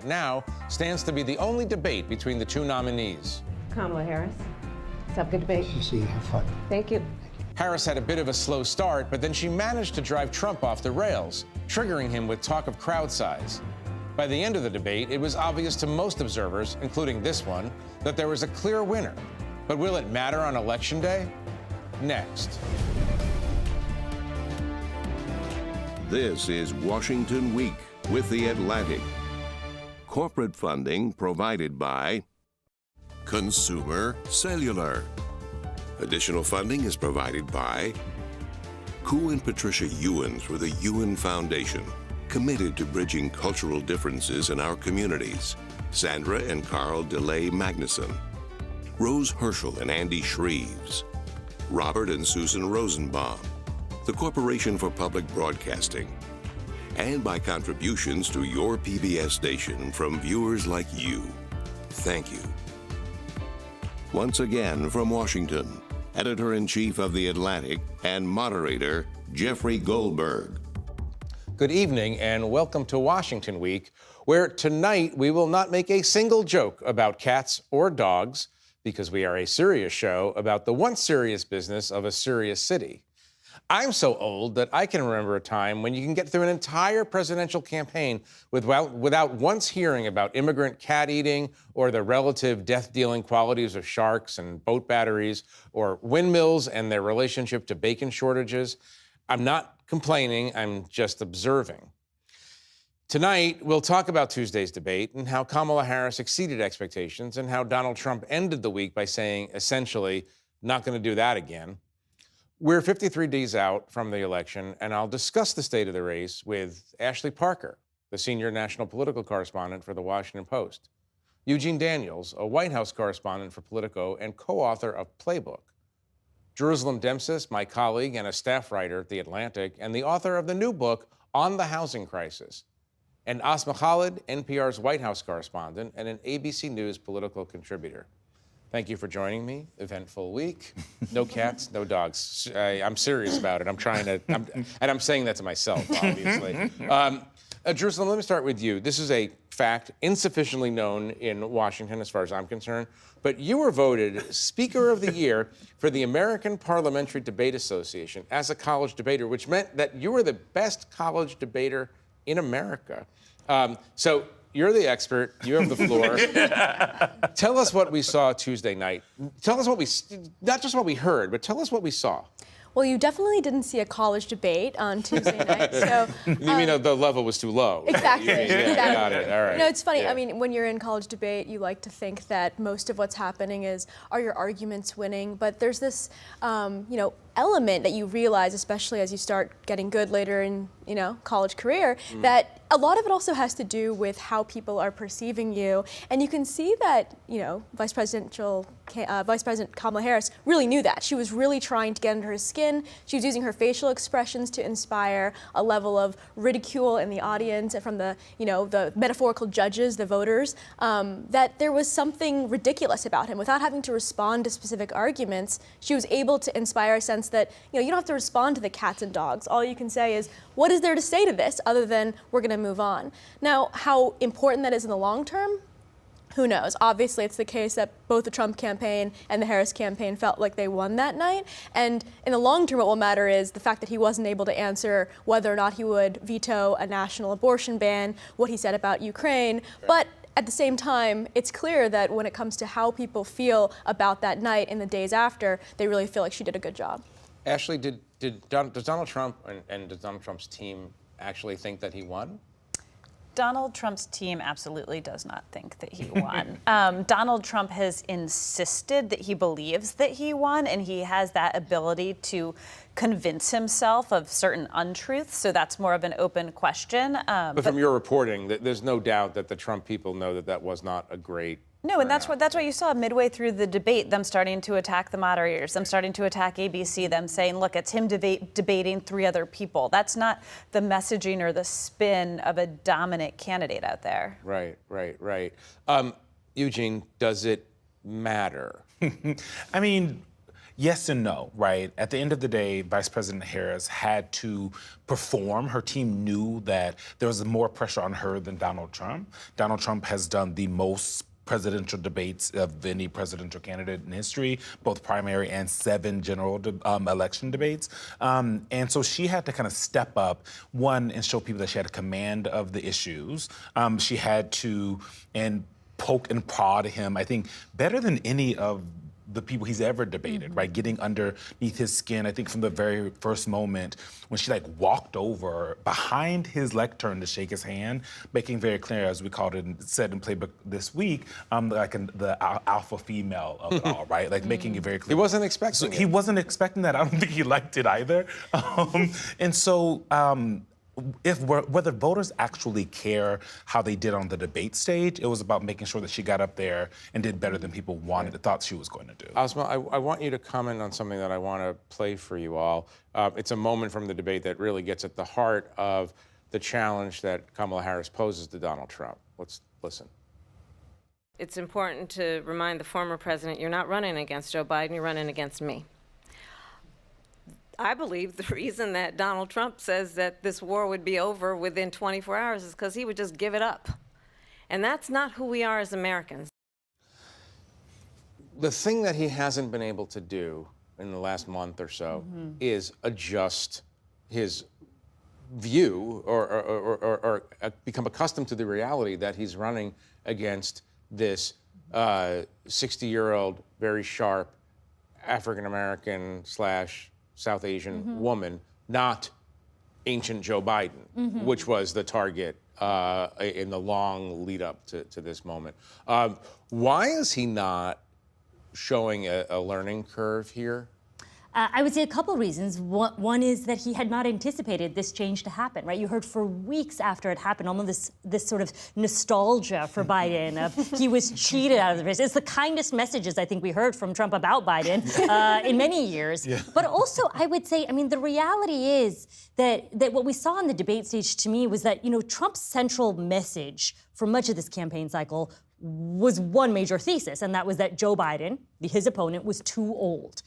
now stands to be the only debate between the two nominees. Kamala Harris. Let's have a good debate. See you. Have fun. Thank you. Harris had a bit of a slow start, but then she managed to drive Trump off the rails, triggering him with talk of crowd size. By the end of the debate, it was obvious to most observers, including this one, that there was a clear winner. But will it matter on Election Day? Next. This is Washington Week with The Atlantic. Corporate funding provided by Consumer Cellular. Additional funding is provided by Koo and Patricia Ewens for the Ewen Foundation, committed to bridging cultural differences in our communities. Sandra and Carl DeLay Magnuson. Rose Herschel and Andy Shreves. Robert and Susan Rosenbaum. The Corporation for Public Broadcasting. And by contributions to your PBS station from viewers like you. Thank you. Once again from Washington, Editor-in-Chief of The Atlantic and moderator, Jeffrey Goldberg. Good evening and welcome to Washington Week, where tonight we will not make a single joke about cats or dogs, because we are a serious show about the once serious business of a serious city. I'm so old that I can remember a time when you can get through an entire presidential campaign without once hearing about immigrant cat eating or the relative death-dealing qualities of sharks and boat batteries or windmills and their relationship to bacon shortages. I'm not complaining, I'm just observing. Tonight, we'll talk about Tuesday's debate and how Kamala Harris exceeded expectations and how Donald Trump ended the week by saying, essentially, not going to do that again. We're 53 days out from the election, and I'll discuss the state of the race with Ashley Parker, the senior national political correspondent for The Washington Post, Eugene Daniels, a White House correspondent for Politico and co-author of Playbook, Jerusalem Demsis, my colleague and a staff writer at The Atlantic, and the author of the new book on the housing crisis, and Asma Khalid, NPR's White House correspondent and an ABC News political contributor. Thank you for joining me. Eventful week. No cats, no dogs. I'm serious about it. I'm saying that to myself, obviously. Jerusalem, let me start with you. This is a fact insufficiently known in Washington, as far as I'm concerned, but you were voted Speaker of the Year for the American Parliamentary Debate Association as a college debater, which meant that you were the best college debater in America. So you're the expert. You have the floor. Tell us what we saw Tuesday night. Tell us not just what we heard, but tell us what we saw. Well, you definitely didn't see a college debate on Tuesday night. So, you mean the level was too low? Exactly. Exactly. Got it. All right. No, it's funny. Yeah. I mean, when you're in college debate, you like to think that most of what's happening is, are your arguments winning? But there's this, element that you realize, especially as you start getting good later in, college career, that a lot of it also has to do with how people are perceiving you. And you can see that, Vice President Kamala Harris really knew that. She was really trying to get under her skin. She was using her facial expressions to inspire a level of ridicule in the audience and from the, the metaphorical judges, the voters, that there was something ridiculous about him. Without having to respond to specific arguments, she was able to inspire a sense that, you don't have to respond to the cats and dogs. All you can say is, what is there to say to this other than we're going to move on? Now, how important that is in the long term, who knows? Obviously, it's the case that both the Trump campaign and the Harris campaign felt like they won that night. And in the long term, what will matter is the fact that he wasn't able to answer whether or not he would veto a national abortion ban, what he said about Ukraine. But at the same time, it's clear that when it comes to how people feel about that night and the days after, they really feel like she did a good job. Ashley, does Donald Trump and does Donald Trump's team actually think that he won? Donald Trump's team absolutely does not think that he won. Donald Trump has insisted that he believes that he won, and he has that ability to convince himself of certain untruths. So that's more of an open question. But from your reporting, there's no doubt that the Trump people know that that was not a great. No, and that's what you saw midway through the debate, them starting to attack the moderators, them starting to attack ABC, them saying, look, it's him debating three other people. That's not the messaging or the spin of a dominant candidate out there. Right. Eugene, does it matter? I mean, yes and no, right? At the end of the day, Vice President Harris had to perform. Her team knew that there was more pressure on her than Donald Trump. Donald Trump has done the most presidential debates of any presidential candidate in history, both primary and 7 general election debates. And so she had to kind of step up, one, and show people that she had a command of the issues. She had to, and poke and prod him, I think, better than any of the people he's ever debated, right? Getting underneath his skin. I think from the very first moment when she walked over behind his lectern to shake his hand, making very clear, as we called it and said in Playbook this week, the alpha female of it all, right? Making it very clear. He wasn't expecting it. He wasn't expecting that. I don't think he liked it either. Whether voters actually care how they did on the debate stage, it was about making sure that she got up there and did better than people thought she was going to do. Asma, I want you to comment on something that I want to play for you all. It's a moment from the debate that really gets at the heart of the challenge that Kamala Harris poses to Donald Trump. Let's listen. It's important to remind the former president, you're not running against Joe Biden, you're running against me. I believe the reason that Donald Trump says that this war would be over within 24 hours is because he would just give it up. And that's not who we are as Americans. The thing that he hasn't been able to do in the last month or so is adjust his view or become accustomed to the reality that he's running against this 60-year-old, very sharp African-American / South Asian woman, not ancient Joe Biden, which was the target in the long lead up to this moment. Why is he not showing a learning curve here? I would say a couple reasons. One is that he had not anticipated this change to happen, right? You heard for weeks after it happened, almost this sort of nostalgia for Biden of he was cheated out of the race. It's the kindest messages I think we heard from Trump about Biden in many years. Yeah. But also, I would say, the reality is that what we saw on the debate stage to me was that, Trump's central message for much of this campaign cycle was one major thesis, and that was that Joe Biden, his opponent, was too old.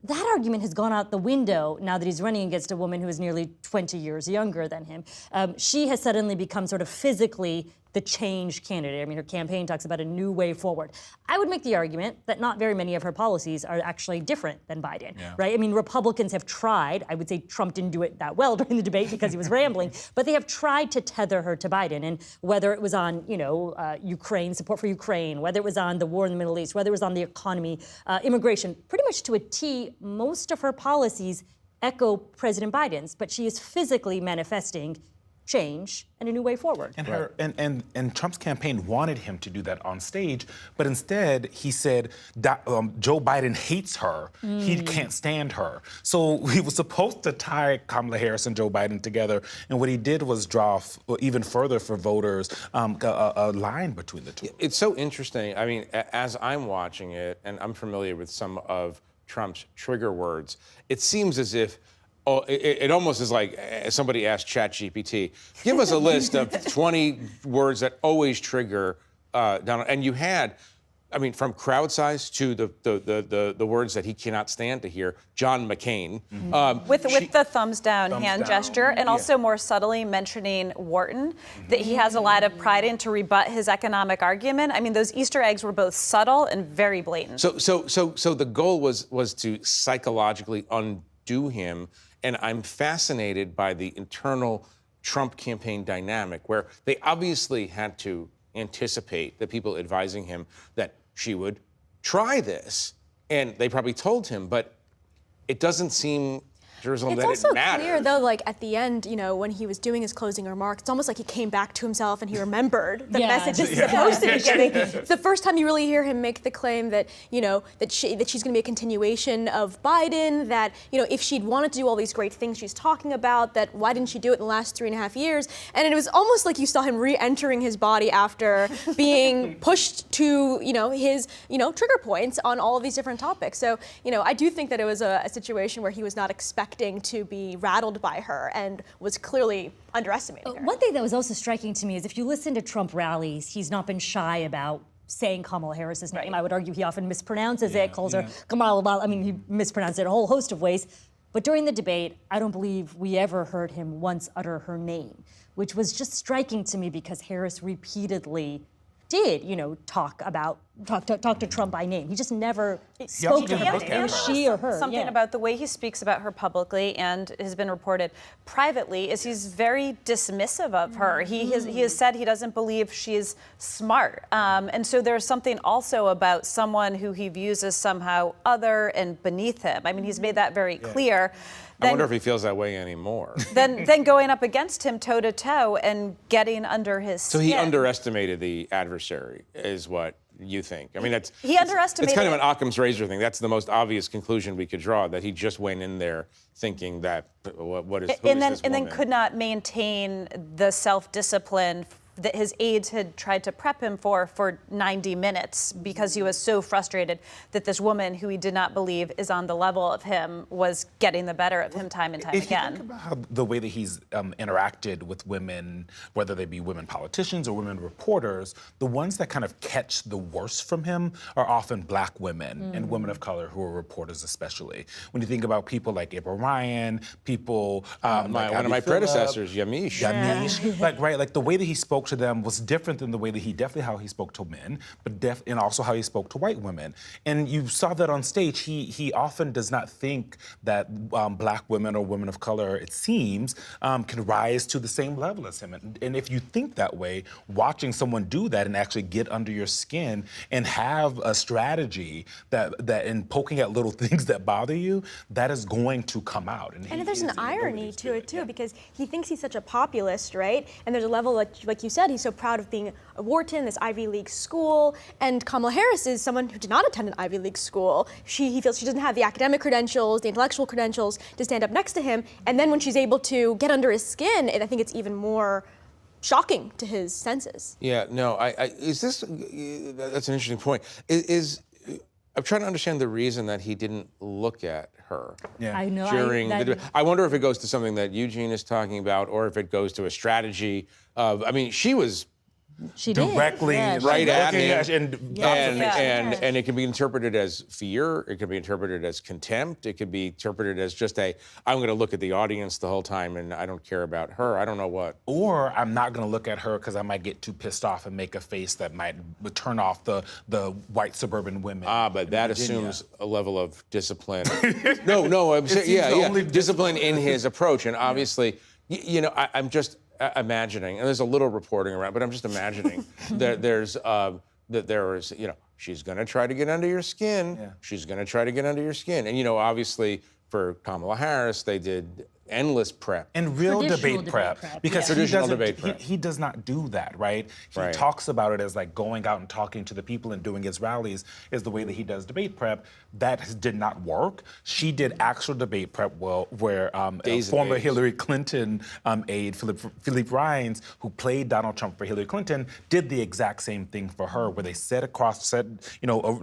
That argument has gone out the window now that he's running against a woman who is nearly 20 years younger than him. She has suddenly become sort of physically the change candidate. Her campaign talks about a new way forward. I would make the argument that not very many of her policies are actually different than Biden, right? Republicans have tried. I would say Trump didn't do it that well during the debate because he was rambling, but they have tried to tether her to Biden. And whether it was on, Ukraine, support for Ukraine, whether it was on the war in the Middle East, whether it was on the economy, immigration, pretty much to a T, most of her policies echo President Biden's, but she is physically manifesting change and a new way forward. And and Trump's campaign wanted him to do that on stage, but instead he said Joe Biden hates her. He can't stand her. So he was supposed to tie Kamala Harris and Joe Biden together, and what he did was draw even further for voters a line between the two. It's so interesting. As I'm watching it, and I'm familiar with some of Trump's trigger words, it seems as if it almost is like somebody asked ChatGPT, give us a list of 20 words that always trigger Donald. And you had, from crowd size to the words that he cannot stand to hear, John McCain. With the thumbs down hand gesture, and also more subtly mentioning Wharton, that he has a lot of pride in to rebut his economic argument. Those Easter eggs were both subtle and very blatant. So the goal was to psychologically undo him. And I'm fascinated by the internal Trump campaign dynamic where they obviously had to anticipate the people advising him that she would try this. And they probably told him, but it doesn't seem, Jerusalem, that it It's also mattered. clear, though, at the end, when he was doing his closing remarks, it's almost like he came back to himself and he remembered the message he's supposed to be getting. It's the first time you really hear him make the claim that, that she's going to be a continuation of Biden, that, if she'd wanted to do all these great things she's talking about, that why didn't she do it in the last 3.5 years? And it was almost like you saw him re-entering his body after being pushed to, his, trigger points on all of these different topics. So, I do think that it was a situation where he was not expecting to be rattled by her and was clearly underestimating her. One thing that was also striking to me is if you listen to Trump rallies, he's not been shy about saying Kamala Harris's name. I would argue he often mispronounces it, calls her Kamala. I mean, he mispronounced it a whole host of ways. But during the debate, I don't believe we ever heard him once utter her name, which was just striking to me because Harris repeatedly did, talk to Trump by name. He just never spoke to her, she or her. Something about the way he speaks about her publicly and has been reported privately is he's very dismissive of her. He has said he doesn't believe she's smart. And so there's something also about someone who he views as somehow other and beneath him. I mean, he's made that very clear. I wonder if he feels that way anymore. Then going up against him toe to toe and getting under his skin. So he underestimated the adversary, is what you think? I mean, he underestimated. It's kind of an Occam's razor thing. That's the most obvious conclusion we could draw. That he just went in there thinking that who is this woman? And then could not maintain the self-discipline that his aides had tried to prep him for 90 minutes because he was so frustrated that this woman who he did not believe is on the level of him was getting the better of him time and time again. If you think about how the way that he's interacted with women, whether they be women politicians or women reporters, the ones that kind of catch the worst from him are often black women and women of color who are reporters especially. When you think about people like April Ryan, people one of my predecessors, Yamiche. Like the way that he spoke to them was different than the way that how he spoke to men, and also how he spoke to white women. And you saw that on stage. He often does not think that black women or women of color, it seems, can rise to the same level as him. And if you think that way, watching someone do that and actually get under your skin and have a strategy that in poking at little things that bother you, that is going to come out. And there's an irony to it too, because he thinks he's such a populist, right? And there's a level like you said, he's so proud of being a Wharton, this Ivy League school, and Kamala Harris is someone who did not attend an Ivy League school. He feels she doesn't have the academic credentials, the intellectual credentials to stand up next to him, and then when she's able to get under his skin, I think it's even more shocking to his senses. Yeah, no, that's an interesting point. I'm trying to understand the reason that he didn't look at her. Yeah. I know. I wonder if it goes to something that Eugene is talking about, or if it goes to a strategy of. I mean, she was directly right at him, and it can be interpreted as fear. It can be interpreted as contempt. It could be interpreted as just I'm going to look at the audience the whole time, and I don't care about her. I don't know what. Or I'm not going to look at her because I might get too pissed off and make a face that might turn off the white suburban women. But that assumes a level of discipline. No, I'm saying, discipline in his approach, and obviously, I'm just imagining, and there's a little reporting around, but I'm just imagining that she's going to try to get under your skin. Yeah. She's going to try to get under your skin. And, obviously for Kamala Harris, they did endless prep. And real debate prep. Because he does not do that, right? He talks about it as like going out and talking to the people and doing his rallies is the way that he does debate prep. That did not work. She did actual debate prep where former Hillary Clinton aide, Philippe Rines, who played Donald Trump for Hillary Clinton, did the exact same thing for her, where they sat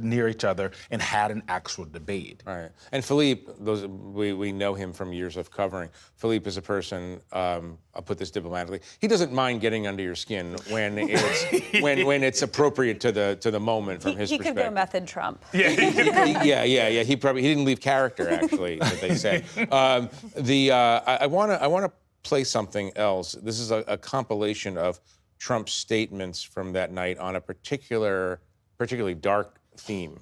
near each other and had an actual debate. Right. And Philippe, we know him from years of covering. Philippe is a person, I'll put this diplomatically, he doesn't mind getting under your skin when it's appropriate to the moment from his perspective. He could go method Trump. Yeah. He didn't leave character, actually, that they say. I want to play something else. This is a compilation of Trump's statements from that night on a particularly dark theme.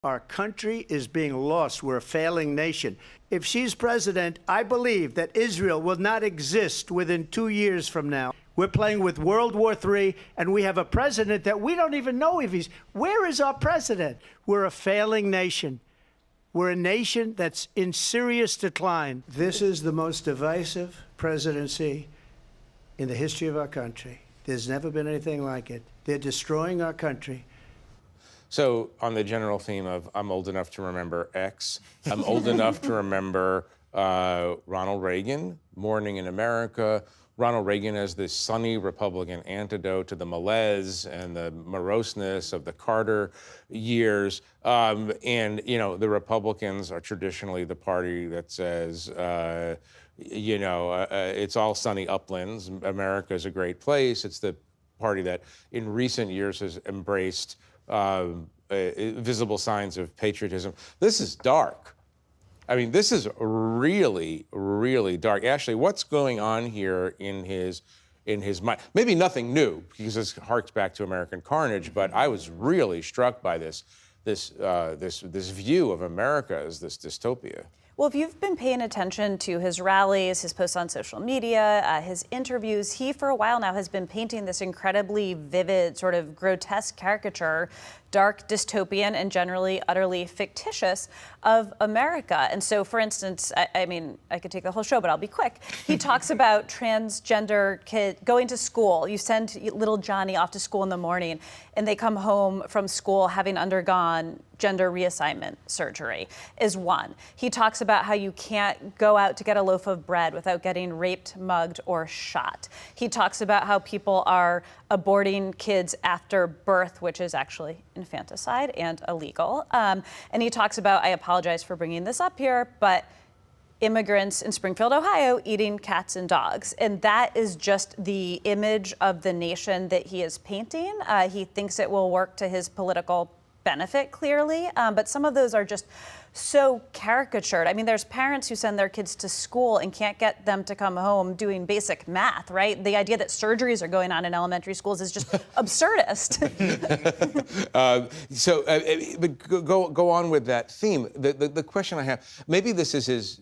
Our country is being lost. We're a failing nation. If she's president, I believe that Israel will not exist within 2 years from now. We're playing with World War III, and we have a president that we don't even know if he's... Where is our president? We're a failing nation. We're a nation that's in serious decline. This is the most divisive presidency in the history of our country. There's never been anything like it. They're destroying our country. So on the general theme of I'm old enough to remember X, I'm old enough to remember Ronald Reagan, Morning in America, Ronald Reagan as the sunny Republican antidote to the malaise and the moroseness of the Carter years. The Republicans are traditionally the party that says, it's all sunny uplands. America's a great place. It's the party that in recent years has embraced visible signs of patriotism. This is dark. I mean, this is really, really dark. Ashley, what's going on here in his mind? Maybe nothing new, because this harks back to American Carnage, but I was really struck by this view of America as this dystopia. Well, if you've been paying attention to his rallies, his posts on social media, his interviews, he for a while now has been painting this incredibly vivid, sort of grotesque caricature, dark, dystopian, and generally utterly fictitious of America. And so, for instance, I mean, I could take the whole show, but I'll be quick. He talks about transgender kids going to school. You send little Johnny off to school in the morning, and they come home from school having undergone gender reassignment surgery is one. He talks about how you can't go out to get a loaf of bread without getting raped, mugged, or shot. He talks about how people are aborting kids after birth, which is actually infanticide and illegal. And he talks about, I apologize for bringing this up here, but immigrants in Springfield, Ohio, eating cats and dogs. And that is just the image of the nation that he is painting. He thinks it will work to his political benefit, clearly, but some of those are just so caricatured. I mean, there's parents who send their kids to school and can't get them to come home doing basic math, right? The idea that surgeries are going on in elementary schools is just absurdist. But go on with that theme. The question I have, maybe this is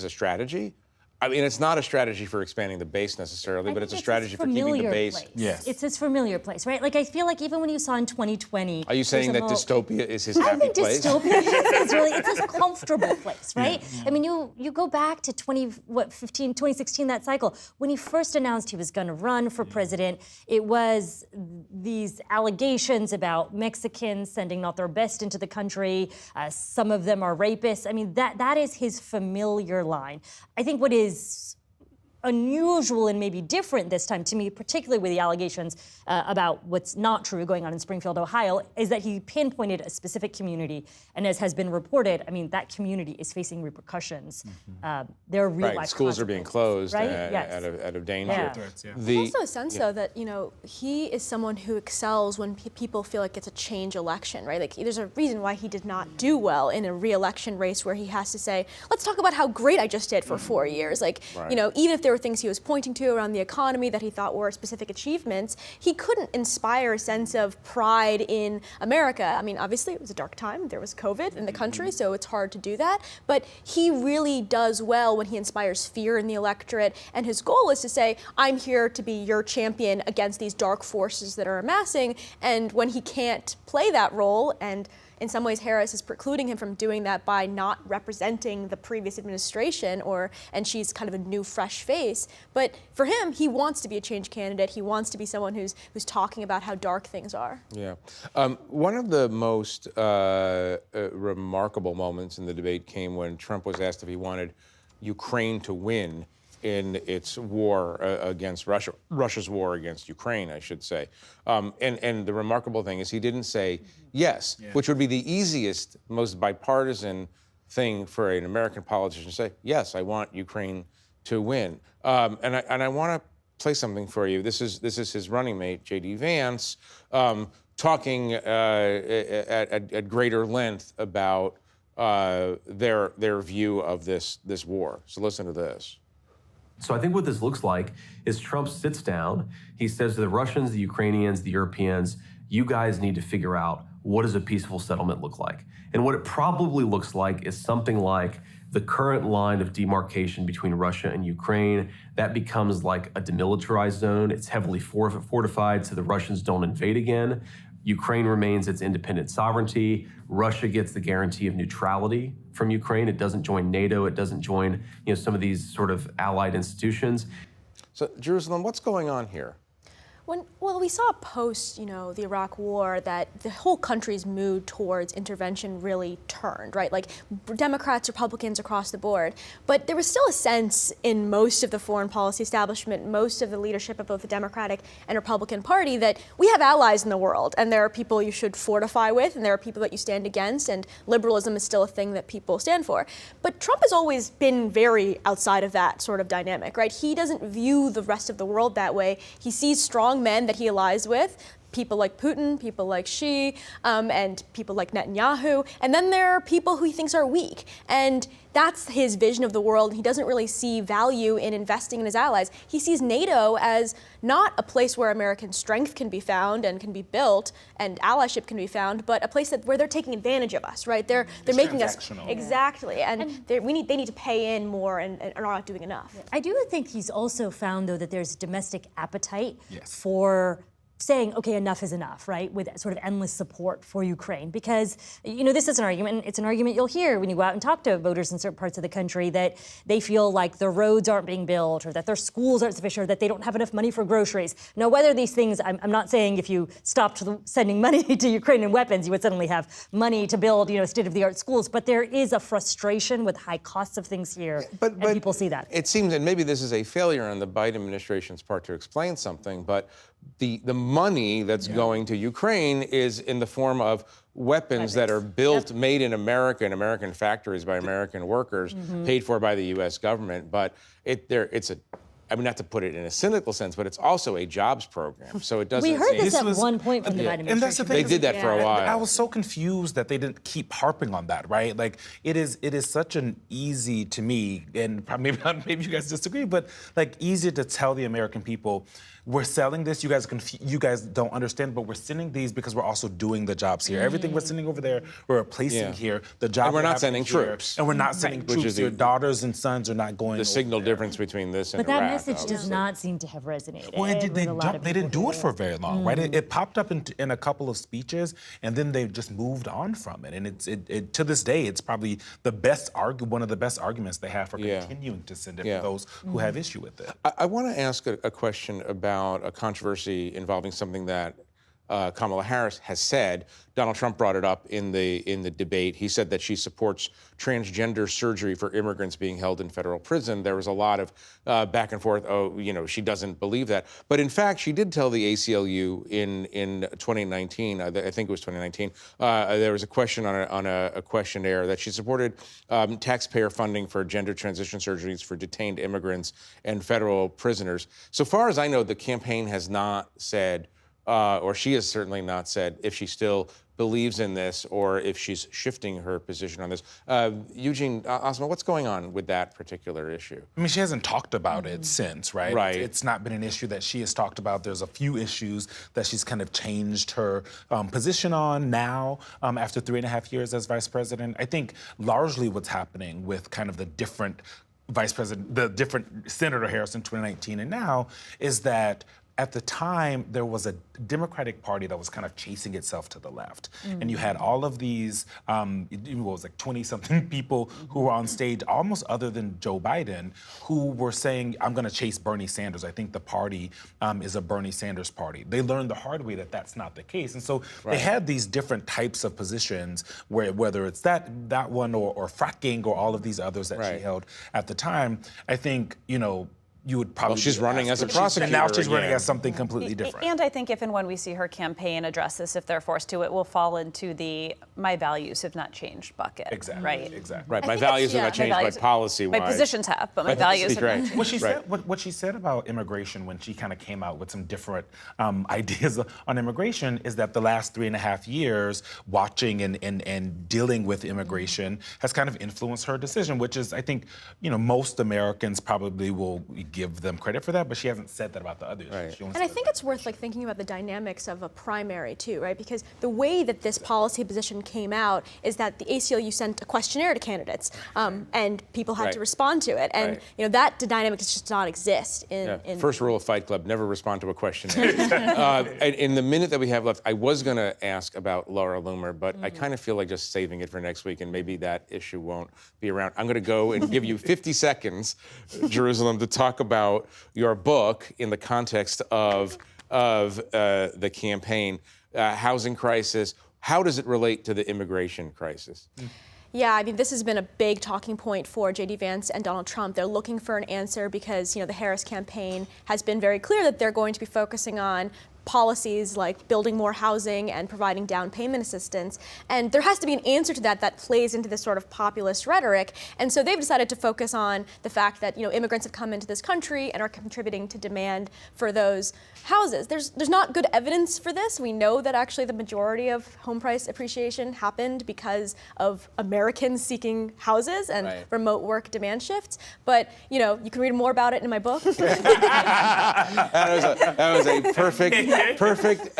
a strategy. I mean, it's not a strategy for expanding the base necessarily, but it's a strategy for keeping the base. Yes. It's his familiar place, right? Like, I feel like even when you saw in 2020... Are you saying that dystopia is his happy place? I think dystopia it's his comfortable place, right? Yeah. I mean, you go back to 2016, that cycle. When he first announced he was going to run for president, it was these allegations about Mexicans sending not their best into the country. Some of them are rapists. I mean, that is his familiar line. I think what is unusual and maybe different this time to me, particularly with the allegations about what's not true going on in Springfield, Ohio, is that he pinpointed a specific community. And as has been reported, I mean, that community is facing repercussions. There are real life schools are being closed, right? Out of danger. Yeah. There's also a sense, though, that, he is someone who excels when people feel like it's a change election, right? Like, there's a reason why he did not do well in a re-election race where he has to say, let's talk about how great I just did for 4 years. Like, even if there were things he was pointing to around the economy that he thought were specific achievements, he couldn't inspire a sense of pride in America. I mean, obviously, it was a dark time. There was COVID in the country, so it's hard to do that. But he really does well when he inspires fear in the electorate. And his goal is to say, I'm here to be your champion against these dark forces that are amassing. And when he can't play that role, and in some ways, Harris is precluding him from doing that by not representing the previous administration, and she's kind of a new, fresh face. But for him, he wants to be a change candidate. He wants to be someone who's talking about how dark things are. Yeah. One of the most remarkable moments in the debate came when Trump was asked if he wanted Ukraine to win in its war against Russia, Russia's war against Ukraine, I should say. And the remarkable thing is he didn't say yes, which would be the easiest, most bipartisan thing for an American politician to say. Yes, I want Ukraine to win. And I want to play something for you. This is his running mate, J.D. Vance, talking at greater length about their view of this war. So listen to this. So I think what this looks like is Trump sits down, he says to the Russians, the Ukrainians, the Europeans, you guys need to figure out what does a peaceful settlement look like? And what it probably looks like is something like the current line of demarcation between Russia and Ukraine. That becomes like a demilitarized zone. It's heavily fortified so the Russians don't invade again. Ukraine remains its independent sovereignty. Russia gets the guarantee of neutrality from Ukraine. It doesn't join NATO. It doesn't join, some of these sort of allied institutions. So, Jerusalem, what's going on here? Well, we saw post, the Iraq War that the whole country's mood towards intervention really turned, right? Like Democrats, Republicans across the board. But there was still a sense in most of the foreign policy establishment, most of the leadership of both the Democratic and Republican Party, that we have allies in the world, and there are people you should fortify with, and there are people that you stand against, and liberalism is still a thing that people stand for. But Trump has always been very outside of that sort of dynamic, right? He doesn't view the rest of the world that way. He sees strong strong men that he allies with. People like Putin, people like Xi, and people like Netanyahu. And then there are people who he thinks are weak. And that's his vision of the world. He doesn't really see value in investing in his allies. He sees NATO as not a place where American strength can be found and can be built and allyship can be found, but a place where they're taking advantage of us, right? They're making us exactly, and they need to pay in more and are not doing enough. I do think he's also found, though, that there's domestic appetite for saying, okay, enough is enough, right? With sort of endless support for Ukraine. Because, this is an argument, it's an argument you'll hear when you go out and talk to voters in certain parts of the country, that they feel like their roads aren't being built, or that their schools aren't sufficient, or that they don't have enough money for groceries. Now, whether these things, I'm not saying if you stopped sending money to Ukraine and weapons, you would suddenly have money to build, state-of-the-art schools. But there is a frustration with high costs of things here, and people see that. It seems, and maybe this is a failure on the Biden administration's part to explain something, but the money that's going to Ukraine is in the form of weapons that are built, made in America, in American factories by American workers, paid for by the U.S. government. But it's a, I mean, not to put it in a cynical sense, but it's also a jobs program. So it doesn't. We heard this seem, at one point from the Biden administration. And that's the thing. They did that for a while. I was so confused that they didn't keep harping on that, right? Like it is such an easy to me, and maybe you guys disagree, but like easy to tell the American people, we're selling this. You guys don't understand, but we're sending these because we're also doing the jobs here. Everything we're sending over there, we're replacing here. The job. And we're not sending troops. And we're not sending troops. Your daughters and sons are not going. The signal difference between this and But that Iraq, message obviously. does not seem to have resonated. Well, they didn't do it here. for very long, right? It popped up in a couple of speeches, and then they just moved on from it. And it to this day, it's probably one of the best arguments they have for continuing to send it for those who have issue with it. I want to ask a question about a controversy involving something that Kamala Harris has said. Donald Trump brought it up in the debate. He said that she supports transgender surgery for immigrants being held in federal prison. There was a lot of back and forth. Oh, she doesn't believe that. But in fact, she did tell the ACLU in 2019. I think it was 2019. There was a question on a questionnaire that she supported taxpayer funding for gender transition surgeries for detained immigrants and federal prisoners. So far as I know, the campaign has not said, or she has certainly not said, if she still believes in this or if she's shifting her position on this. Eugene, Asma, what's going on with that particular issue? I mean, she hasn't talked about it since, right? Right. It's not been an issue that she has talked about. There's a few issues that she's kind of changed her position on now after 3.5 years as vice president. I think largely what's happening with kind of the different Senator Harris in 2019 and now is that at the time, there was a Democratic Party that was kind of chasing itself to the left. And you had all of these, it was like 20-something people who were on stage, almost other than Joe Biden, who were saying, I'm going to chase Bernie Sanders. I think the party is a Bernie Sanders party. They learned the hard way that that's not the case. And so they had these different types of positions, whether it's that one or fracking or all of these others that she held at the time. I think, you would probably. Well, she's running as a prosecutor. And now she's running as something completely different. And I think if and when we see her campaign address this, if they're forced to, it will fall into the my values have not changed bucket. Exactly. Right. Exactly. Right. My values have not changed, but policy-wise. My positions have, but my values have not changed. What she said about immigration when she kind of came out with some different ideas on immigration is that the last 3.5 years watching and dealing with immigration has kind of influenced her decision, which is, I think, most Americans probably will give them credit for that, but she hasn't said that about the others. Right. And I think it's worth thinking about the dynamics of a primary too, right? Because the way that this policy position came out is that the ACLU sent a questionnaire to candidates, and people had to respond to it, and that dynamic just does not exist in. First rule of Fight Club: never respond to a questionnaire. In the minute that we have left, I was going to ask about Laura Loomer, but I kind of feel like just saving it for next week, and maybe that issue won't be around. I'm going to go and give you 50 seconds, Jerusalem, to talk about your book in the context of the campaign, housing crisis. How does it relate to the immigration crisis? Yeah, I mean, this has been a big talking point for J.D. Vance and Donald Trump. They're looking for an answer because, the Harris campaign has been very clear that they're going to be focusing on policies like building more housing and providing down payment assistance. And there has to be an answer to that that plays into this sort of populist rhetoric. And so they've decided to focus on the fact that, immigrants have come into this country and are contributing to demand for those houses. There's not good evidence for this. We know that actually the majority of home price appreciation happened because of Americans seeking houses and remote work demand shifts. But, you can read more about it in my book. That was a perfect,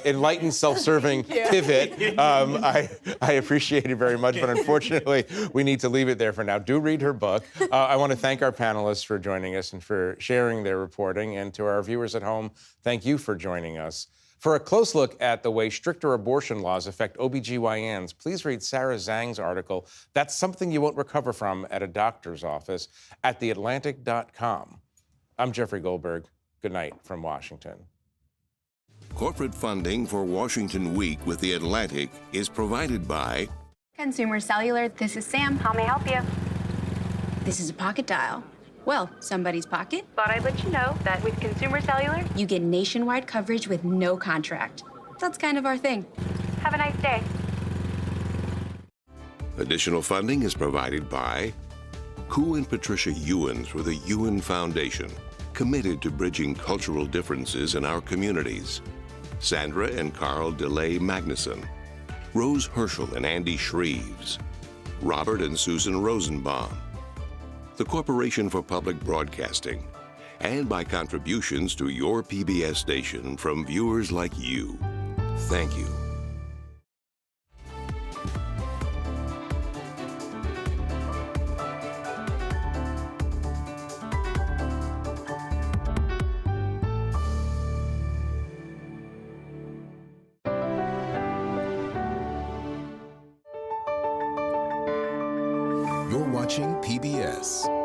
enlightened, self-serving pivot. I appreciate it very much, but unfortunately, we need to leave it there for now. Do read her book. I want to thank our panelists for joining us and for sharing their reporting. And to our viewers at home, thank you for joining us. For a close look at the way stricter abortion laws affect OBGYNs, please read Sarah Zhang's article, That's Something You Won't Recover From at a Doctor's Office, at theatlantic.com. I'm Jeffrey Goldberg. Good night from Washington. Corporate funding for Washington Week with The Atlantic is provided by Consumer Cellular. This is Sam. How may I help you? This is a pocket dial. Well, somebody's pocket. Thought I'd let you know that with Consumer Cellular, you get nationwide coverage with no contract. That's kind of our thing. Have a nice day. Additional funding is provided by Koo and Patricia Ewan through the Ewan Foundation, committed to bridging cultural differences in our communities. Sandra and Carl DeLay Magnuson, Rose Herschel and Andy Shreves, Robert and Susan Rosenbaum, the Corporation for Public Broadcasting, and by contributions to your PBS station from viewers like you. Thank you. You're watching PBS.